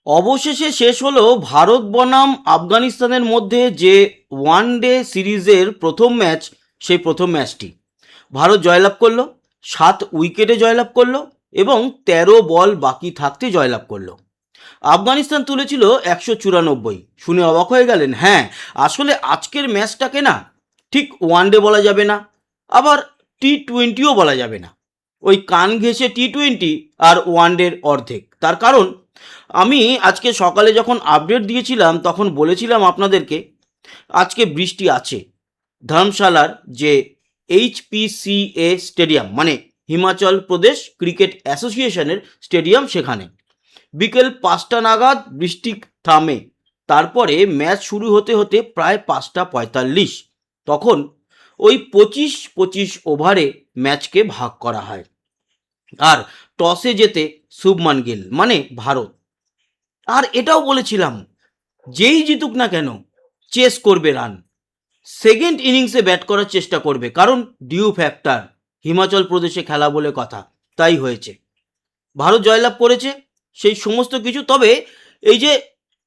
অবশেষে শেষ হলো ভারত বনাম আফগানিস্তানের মধ্যে যে ওয়ান ডে সিরিজের প্রথম ম্যাচ। সেই প্রথম ম্যাচটি ভারত জয়লাভ করলো, 7 উইকেটে জয়লাভ করলো এবং 13 বল বাকি থাকতে জয়লাভ করলো। আফগানিস্তান তুলেছিল 194। শুনে অবাক হয়ে গেলেন? হ্যাঁ, আসলে আজকের ম্যাচটাকে না ঠিক ওয়ান ডে বলা যাবে না, আবার T20ও বলা যাবে না। ওই কান ঘেঁষে T20 আর ওয়ান ডের অর্ধেক। তার কারণ, আমি আজকে সকালে যখন আপডেট দিয়েছিলাম তখন বলেছিলাম আপনাদেরকে আজকে বৃষ্টি আছে। ধর্মশালার যে HPCA স্টেডিয়াম, মানে হিমাচল প্রদেশ ক্রিকেট অ্যাসোসিয়েশনের স্টেডিয়াম, সেখানে বিকেল 5টা নাগাদ বৃষ্টি থামে। তারপরে ম্যাচ শুরু হতে হতে প্রায় 5টা 45, তখন ওই 25-25 ওভারে ম্যাচকে ভাগ করা হয়। আর টসে জেতে শুভমান গিল মানে ভারত। আর এটাও বলেছিলাম, যেই জিতুক না কেন চেস করবে রান, সেকেন্ড ইনিংসে ব্যাট করার চেষ্টা করবে, কারণ ডিউ ফ্যাক্টর, হিমাচল প্রদেশে খেলা বলে কথা। তাই হয়েছে, ভারত জয়লাভ করেছে সেই সমস্ত কিছু। তবে এই যে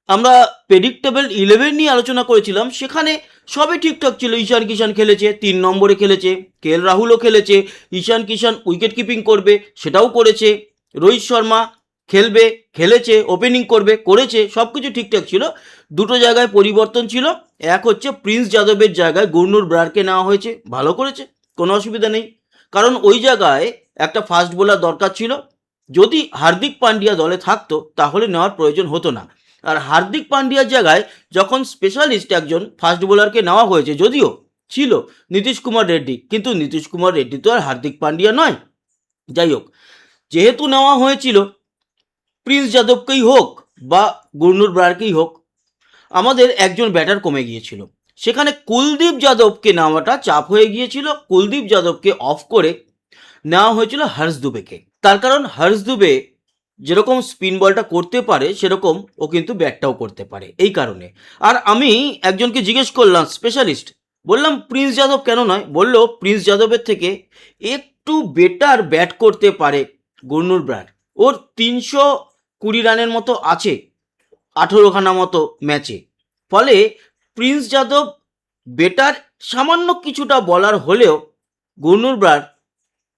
আমরা প্রেডিক্টেবল 11 নিয়ে আলোচনা করেছিলাম, সেখানে সবই ঠিকঠাক ছিল। ঈশান কিষান খেলেছে, 3 নম্বরে খেলেছে। KL রাহুলও খেলেছে। ঈশান কিষান উইকেট কিপিং করবে, সেটাও করেছে। রোহিত শর্মা খেলবে, খেলেছে, ওপেনিং করবে, করেছে। সব কিছু ঠিকঠাক ছিল। দুটো জায়গায় পরিবর্তন ছিল। এক হচ্ছে প্রিন্স যাদবের জায়গায় গুরনুর ব্রারকে নেওয়া হয়েছে, ভালো করেছে, কোনো অসুবিধা নেই। কারণ ওই জায়গায় একটা ফাস্ট বোলার দরকার ছিল। যদি হার্দিক পান্ডিয়া দলে থাকতো তাহলে নেওয়ার প্রয়োজন হতো না। আর হার্দিক পান্ডিয়ার জায়গায় যখন স্পেশালিস্ট একজন ফাস্ট বোলারকে নেওয়া হয়েছে, যদিও ছিল নীতিশ কুমার রেড্ডি, কিন্তু নীতিশ কুমার রেড্ডি তো আর হার্দিক পান্ডিয়া নয়। যাই হোক, যেহেতু নেওয়া হয়েছিল প্রিন্স যাদবকেই হোক বা গুরনুর ব্রারকেই হোক, আমাদের একজন ব্যাটার কমে গিয়েছিল। সেখানে কুলদীপ যাদবকে নেওয়াটা চাপ হয়ে গিয়েছিল। কুলদীপ যাদবকে অফ করে নেওয়া হয়েছিল হর্ষ দুবেকে। তার কারণ হর্ষ দুবে যেরকম স্পিন বলটা করতে পারে, সেরকম ও কিন্তু ব্যাটটাও করতে পারে, এই কারণে। আর আমি একজনকে জিজ্ঞেস করলাম, স্পেশালিস্ট, বললাম প্রিন্স যাদব কেন নয়? বলল প্রিন্স যাদবের থেকে একটু বেটার ব্যাট করতে পারে গুরনুর ব্রার। ওর 320 রানের মতো আছে 18খানা মতো ম্যাচে। ফলে প্রিন্স যাদব বেটার সামান্য কিছুটা বলার হলেও গুরনুর ব্রার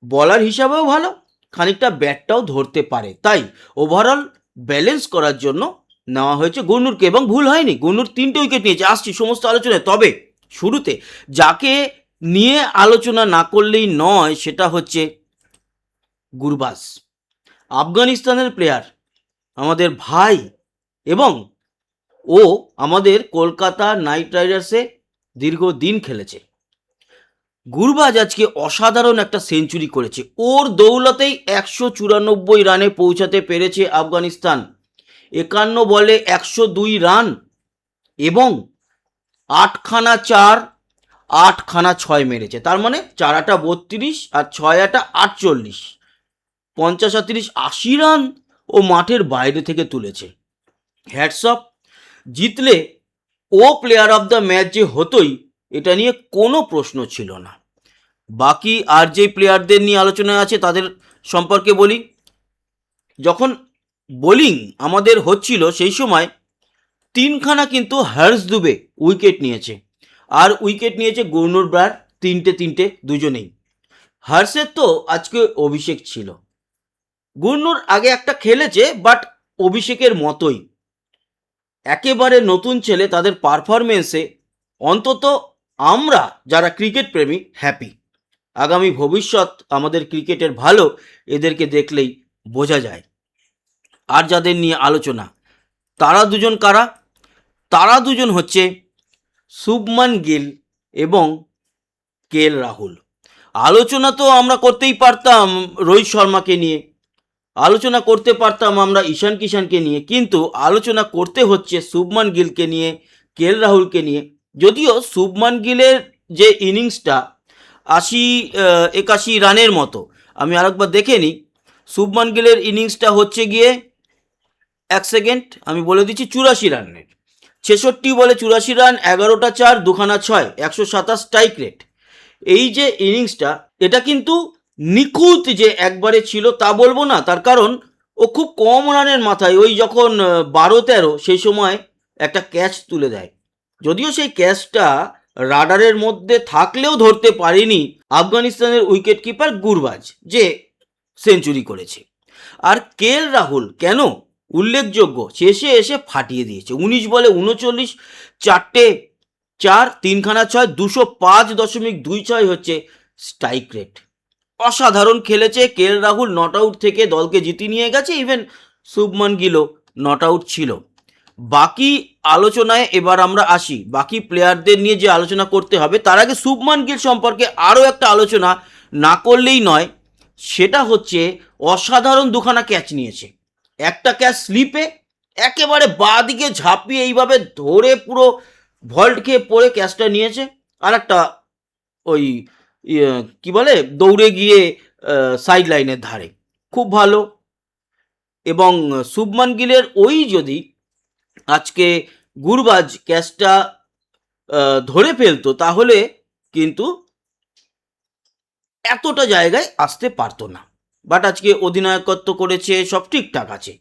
বলার হিসাবেও ভালো, খানিকটা ব্যাটটাও ধরতে পারে। তাই ওভারঅল ব্যালেন্স করার জন্য নেওয়া হয়েছে গুরনুরকে। এবং ভুল হয়নি, গুরনুর 3টে উইকেট নিয়েছে। আসছি সমস্ত আলোচনায়। তবে শুরুতে যাকে নিয়ে আলোচনা না করলেই নয়, সেটা হচ্ছে গুরবাজ, আফগানিস্তানের প্লেয়ার, আমাদের ভাই। এবং ও আমাদের কলকাতা নাইট রাইডার্সে দীর্ঘদিন খেলেছে। গুরবাজ আজকে অসাধারণ একটা সেঞ্চুরি করেছে। ওর দৌলতেই 194 রানে পৌঁছাতে পেরেছে আফগানিস্তান। 51 বলে 102 রান এবং 8খানা 4, 8খানা 6 মেরেছে। তার মানে 4-8 32 আর 6-8 48, 50 আর 30 80 রান ও মাঠের বাইরে থেকে তুলেছে। Hats off. জিতলে ও প্লেয়ার অফ দ্য ম্যাচ যে হতোই, এটা নিয়ে কোনো প্রশ্ন ছিল না। বাকি আর যে প্লেয়ারদের নিয়ে আলোচনায় আছে তাদের সম্পর্কে বলি। যখন বোলিং আমাদের হচ্ছিল সেই সময় 3খানা কিন্তু হর্ষ দুবে উইকেট নিয়েছে, আর উইকেট নিয়েছে গুরনুর ব্রার, 3টে দুজনেই। হর্ষের তো আজকে অভিষেক ছিল। গুরনুর আগে একটা খেলেছে, বাট অভিষেকের মতোই। একেবারে নতুন ছেলে, তাদের পারফরমেন্সে অন্তত আমরা যারা ক্রিকেট প্রেমী হ্যাপি। আগামী ভবিষ্যৎ আমাদের ক্রিকেটের ভালো, এদেরকে দেখলেই বোঝা যায়। আর যাদের নিয়ে আলোচনা, তারা দুজন কারা? তারা দুজন হচ্ছে শুভমান গিল এবং KL রাহুল। আলোচনা তো আমরা করতেই পারতাম রোহিত শর্মাকে নিয়ে, আলোচনা করতে পারতাম আমরা ঈশান কিষানকে নিয়ে, কিন্তু আলোচনা করতে হচ্ছে শুভমান গিলকে নিয়ে, KL রাহুলকে নিয়ে। যদিও শুভমান গিলের যে ইনিংসটা 81 রানের মতো, আমি আরেকবার দেখে নিই। শুভমান গিলের ইনিংসটা হচ্ছে গিয়ে, এক সেকেন্ড আমি বলে দিচ্ছি, 84 রানের। 66 বলে 84 রান, 11টা 4, 2খানা 6, 127 স্ট্রাইক রেট। এই যে ইনিংসটা, এটা কিন্তু নিখুঁত যে একবারে ছিল তা বলবো না। তার কারণ ও ও খুব কম রানের মাথায় ওই যখন 12-13 সেই সময় একটা ক্যাচ তুলে দেয়। যদিও সেই ক্যাচটা রাডারের মধ্যে থাকলেও ধরতে পারেনি আফগানিস্তানের উইকেট কিপার গুরবাজ, যে সেঞ্চুরি করেছে। আর রাহুল কেন উল্লেখযোগ্য, শেষে এসে ফাটিয়ে দিয়েছে। 19 বলে 39, 4টে 4, 3খানা 6, 205.26 হচ্ছে স্ট্রাইক রেট। অসাধারণ খেলেছে রাহুল, নট আউট থেকে দলকে জিতিয়ে নিয়ে গেছে। ইভেন শুভমান গিলও নট আউট ছিল। বাকি আলোচনায় এবার আমরা আসি, বাকি প্লেয়ারদের নিয়ে যে আলোচনা করতে হবে তার আগে শুভমান গিল সম্পর্কে আরও একটা আলোচনা না করলেই নয়। সেটা হচ্ছে অসাধারণ দুখানা ক্যাচ নিয়েছে। একটা ক্যাচ স্লিপে একেবারে বাঁ দিকে ঝাঁপিয়ে এইভাবে ধরে পুরো ভল্ট খেয়ে পড়ে ক্যাচটা নিয়েছে। আর একটা ওই কি বলে দৌড়ে গিয়ে সাইড লাইনের ধারে, খুব ভালো। এবং শুভমান গিলের ওই যদি আজকে গুরবাজ ক্যাচটা ধরে ফেলতো তাহলে কিন্তু এতটা জায়গায় আসতে পারতো না। বাট আজকে অধিনায়কত্ব করেছে, সব ঠিকঠাক আছে।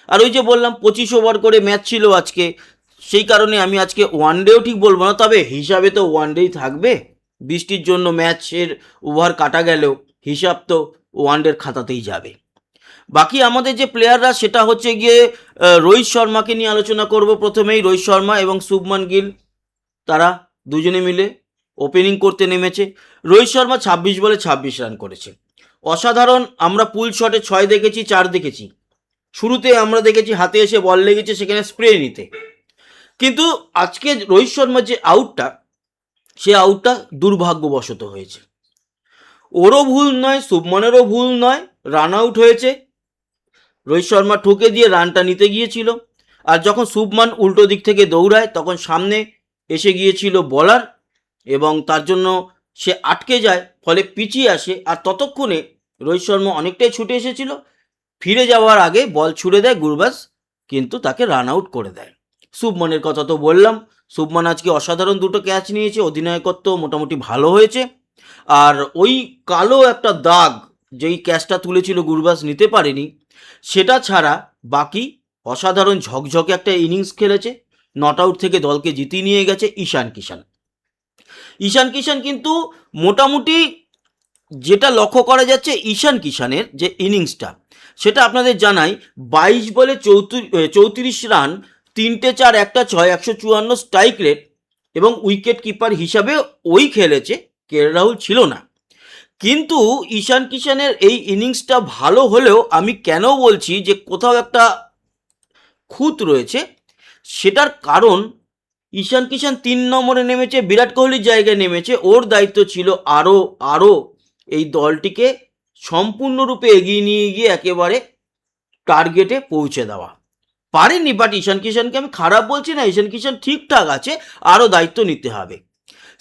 আর ওই যে বললাম 25 ওভার করে ম্যাচ ছিল আজকে, সেই কারণে আমি আজকে ওয়ানডেও ঠিক বলবো না, তবে হিসাবে তো ওয়ানডেই থাকবে। বৃষ্টির জন্য ম্যাচের ওভার কাটা গেলেও হিসাব তো ওয়ানডের খাতাতেই যাবে। বাকি আমাদের যে প্লেয়াররা সেটা হচ্ছে গিয়ে রোহিত শর্মাকে নিয়ে আলোচনা করব। প্রথমেই রোহিত শর্মা এবং শুভমান গিল, তারা দুজনে মিলে ওপেনিং করতে নেমেছে। রোহিত শর্মা 26 বলে 26 রান করেছে, অসাধারণ। আমরা পুল শটে 6 দেখেছি, 4 দেখেছি। শুরুতে আমরা দেখেছি হাতে এসে বল লেগেছে, সেখানে স্প্রে নিতে। কিন্তু আজকে রোহিত শর্মার যে আউটটা, সে আউটটা দুর্ভাগ্যবশত হয়েছে। ওরও ভুল নয়, শুভমানেরও ভুল নয়, রান আউট হয়েছে। রোহিত শর্মা ঠুকে দিয়ে রানটা নিতে গিয়েছিল, আর যখন শুভমান উল্টো দিক থেকে দৌড়ায় তখন সামনে এসে গিয়েছিল বলার, এবং তার জন্য সে আটকে যায়, ফলে পিছিয়ে আসে। আর ততক্ষণে রোহিত শর্মা অনেকটাই ছুটে এসেছিল, ফিরে যাওয়ার আগে বল ছুড়ে দেয় গুরবাজ, কিন্তু তাকে রান আউট করে দেয়। শুভমানের কথা তো বললাম, শুভমান আজকে অসাধারণ দুটো ক্যাচ নিয়েছে, অধিনায়কত্ব মোটামুটি ভালো হয়েছে। আর ওই কালো একটা দাগ যেই ক্যাচটা তুলেছিল গুরবাজ নিতে পারেনি, সেটা ছাড়া বাকি অসাধারণ ঝকঝকে একটা ইনিংস খেলেছে। নট আউট থেকে দলকে জিতিয়ে নিয়ে গেছে ঈশান কিষান কিন্তু মোটামুটি যেটা লক্ষ্য করা যাচ্ছে ঈশান কিষানের যে ইনিংসটা, সেটা আপনাদের জানাই। 22 বলে 34 রান, 3টে 4, 1টা 6, 154 স্ট্রাইক রেট, এবং উইকেট কিপার হিসাবে ওই খেলেছে, রাহুল ছিল না। কিন্তু ঈশান কিষানের এই ইনিংসটা ভালো হলেও আমি কেন বলছি যে কোথাও একটা খুঁত রয়েছে, সেটার কারণ ঈশান কিষান 3 নম্বরে নেমেছে, বিরাট কোহলির জায়গায় নেমেছে। ওর দায়িত্ব ছিল আরও এই দলটিকে সম্পূর্ণরূপে এগিয়ে নিয়ে গিয়ে একেবারে টার্গেটে পৌঁছে দেওয়া। পারেনি, বাট ঈশান কিষানকে আমি খারাপ বলছি না, ঈশান কিষান ঠিকঠাক আছে, আরও দায়িত্ব নিতে হবে।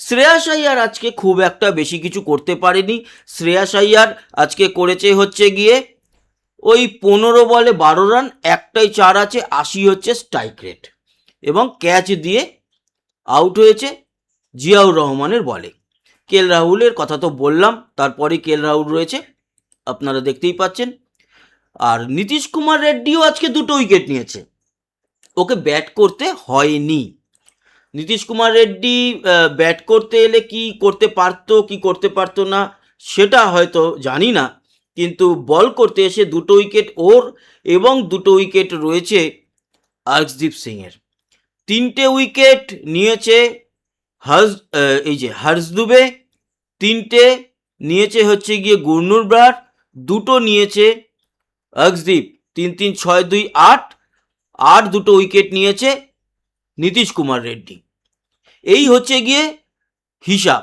শ্রেয়াস আইয়ার আজকে খুব একটা বেশি কিছু করতে পারেনি। শ্রেয়াস আইয়ার আজকে করেছে হচ্ছে গিয়ে ওই 15 বলে 12 রান, একটাই 4 আছে, 80 হচ্ছে স্ট্রাইক রেট, এবং ক্যাচ দিয়ে আউট হয়েছে জিয়াউর রহমানের বলে। রাহুলের কথা তো বললাম, তারপরে রাহুল রয়েছে, আপনারা দেখতেই পাচ্ছেন। আর নীতিশ কুমার রেড্ডিও আজকে 2টো উইকেট নিয়েছে, ওকে ব্যাট করতে হয়নি। নীতিশ কুমার রেড্ডি ব্যাট করতে এলে কি করতে পারতো কি করতে পারতো না সেটা হয়তো জানি না, কিন্তু বল করতে এসে 2টো উইকেট ওর, এবং 2টো উইকেট রয়েছে আর্শদীপ সিংয়ের। 3টে উইকেট নিয়েছে হর্ষ দুবে, 3টে নিয়েছে হচ্ছে গিয়ে গুরনুর ব্রার, 2টো নিয়েছে অর্শদীপ। 3 3 6 2 8, আর 2টো উইকেট নিয়েছে নীতিশ কুমার রেড্ডি। এই হচ্ছে গিয়ে হিসাব।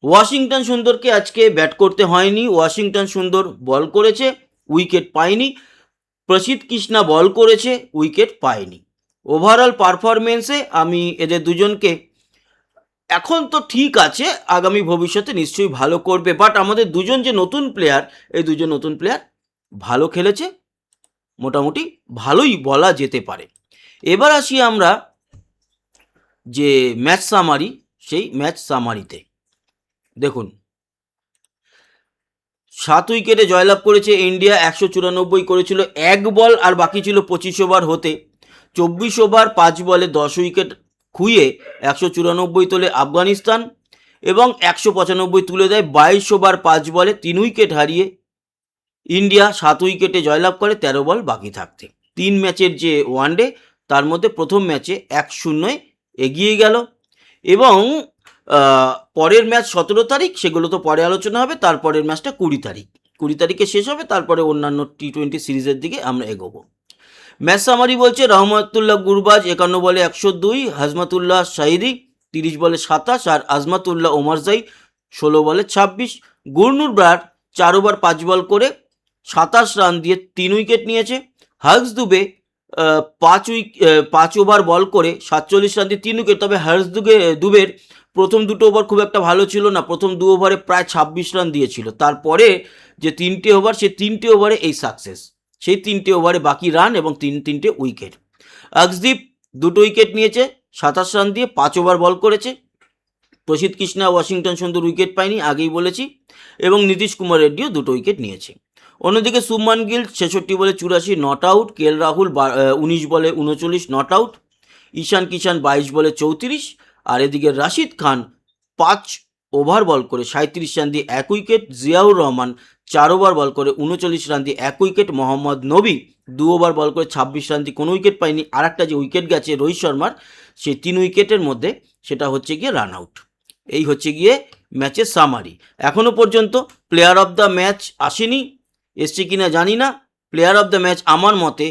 ওয়াশিংটন সুন্দরকে আজকে ব্যাট করতে হয়নি, ওয়াশিংটন সুন্দর বল করেছে, উইকেট পায়নি। প্রসিদ্ধ কৃষ্ণা বল করেছে, উইকেট পায়নি। ওভারঅল পারফরমেন্সে আমি এদের দুজনকে, এখন তো ঠিক আছে, আগামী ভবিষ্যতে নিশ্চয়ই ভালো করবে, বাট আমাদের দুজন যে নতুন প্লেয়ার, এই দুজন নতুন প্লেয়ার ভালো খেলেছে, মোটামুটি ভালোই বলা যেতে পারে। এবার আসি আমরা যে ম্যাচ সামারি, সেই ম্যাচ সামারিতে দেখুন, 7 উইকেটে জয়লাভ করেছে ইন্ডিয়া। 194 করেছিল, 1 বল আর বাকি ছিল 25 ওভার হতে। 24 ওভার 5 বলে 10 উইকেট খুইয়ে 194 তোলে আফগানিস্তান এবং 195 তুলে দেয় 22 ওভার 5 বলে 3 উইকেট হারিয়ে ইন্ডিয়া 7 উইকেটে জয়লাভ করে 13 বল বাকি থাকতে। 3 ম্যাচের যে ওয়ানডে তার মধ্যে প্রথম ম্যাচে 1-0 এগিয়ে গেল এবং পরের ম্যাচ 17 তারিখ, সেগুলো তো পরে আলোচনা হবে। তারপরের ম্যাচটা 20 তারিখে শেষ হবে, তারপরে অন্যান্য টি20 সিরিজের দিকে আমরা এগোবো। ম্যাচ সামারি বলছে রহমতুল্লাহ গুরবাজ 51 বলে 102, হাজমাতুল্লাহ শাহিদি 30 বলে 27 আর আজমাতুল্লাহ ওমারজাই 16 বলে 26। গুরনুর ব্রার 4 ওভার 5 বল করে 27 রান দিয়ে 3 উইকেট নিয়েছে। হার্স দুবে 5 ওভার বল করে 47 রান দিয়ে 3 উইকেট। তবে হার্স দুবের প্রথম 2 ওভার খুব একটা ভালো ছিল না, প্রথম 2 ওভারে প্রায় 26 রান দিয়েছিল। তারপরে যে 3টে ওভার, সেই 3টে ওভারে এই সাকসেস, সেই 3টে ওভারে বাকি রান এবং 3টে উইকেট। আকসদীপ 2 উইকেট নিয়েছে 27 রান দিয়ে, 5 ওভার বল করেছে। প্রসিদ্ধ কৃষ্ণা ওয়াশিংটন সুন্দর উইকেট পায়নি, আগেই বলেছি, এবং নীতিশ কুমার রেড্ডিও 2 উইকেট নিয়েছে। অন্যদিকে শুভমান গিল 66 বলে 84 নট আউট, কেএল রাহুল 19 বলে 39 নট আউট, ঈশান কিষান 22 বলে 34, আর এদিকে রাশিদ খান 5 ওভার বল করে 37 রান দিয়ে 1 উইকেট, জিয়াউর রহমান 4 ওভার বল করে 39 রান দিয়ে 1 উইকেট, মোহাম্মদ নবী 2 ওভার বল করে 26 রান দিয়ে কোনো উইকেট পায়নি। আর একটা যে উইকেট গেছে রোহিত শর্মার, সেই 3 উইকেটের মধ্যে সেটা হচ্ছে গিয়ে রান আউট। এই হচ্ছে গিয়ে ম্যাচের সামারি। এখনও পর্যন্ত প্লেয়ার অফ দ্য ম্যাচ আসেনি, এসছে কিনা জানি না। প্লেয়ার অফ দ্য ম্যাচ আমার মতে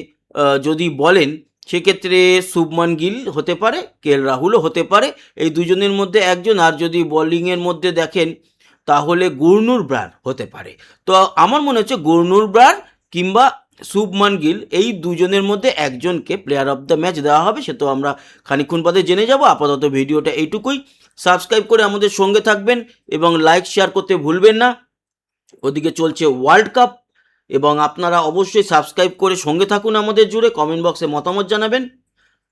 যদি বলেন, সেক্ষেত্রে শুভমান গিল হতে পারে, কেএল রাহুলও হতে পারে, এই দুজনের মধ্যে একজন। আর যদি বোলিংয়ের মধ্যে দেখেন তাহলে গুরনুর ব্রার হতে পারে। তো আমার মনে হচ্ছে গুরনুর ব্রার কিংবা শুভমান গিল, এই দুজনের মধ্যে একজনকে প্লেয়ার অফ দ্য ম্যাচ দেওয়া হবে। সে তো আমরা খানিকক্ষণ বাদে জেনে যাব। আপাতত ভিডিওটা এইটুকুই। সাবস্ক্রাইব করে আমাদের সঙ্গে থাকবেন এবং লাইক শেয়ার করতে ভুলবেন না। ওদিকে চলছে ওয়ার্ল্ড কাপ এবং আপনারা অবশ্যই সাবস্ক্রাইব করে সঙ্গে থাকুন আমাদের জুড়ে। কমেন্ট বক্সে মতামত জানাবেন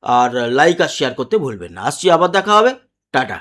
আর লাইক আর শেয়ার করতে ভুলবেন না। আসছি, আবার দেখা হবে, টাটা।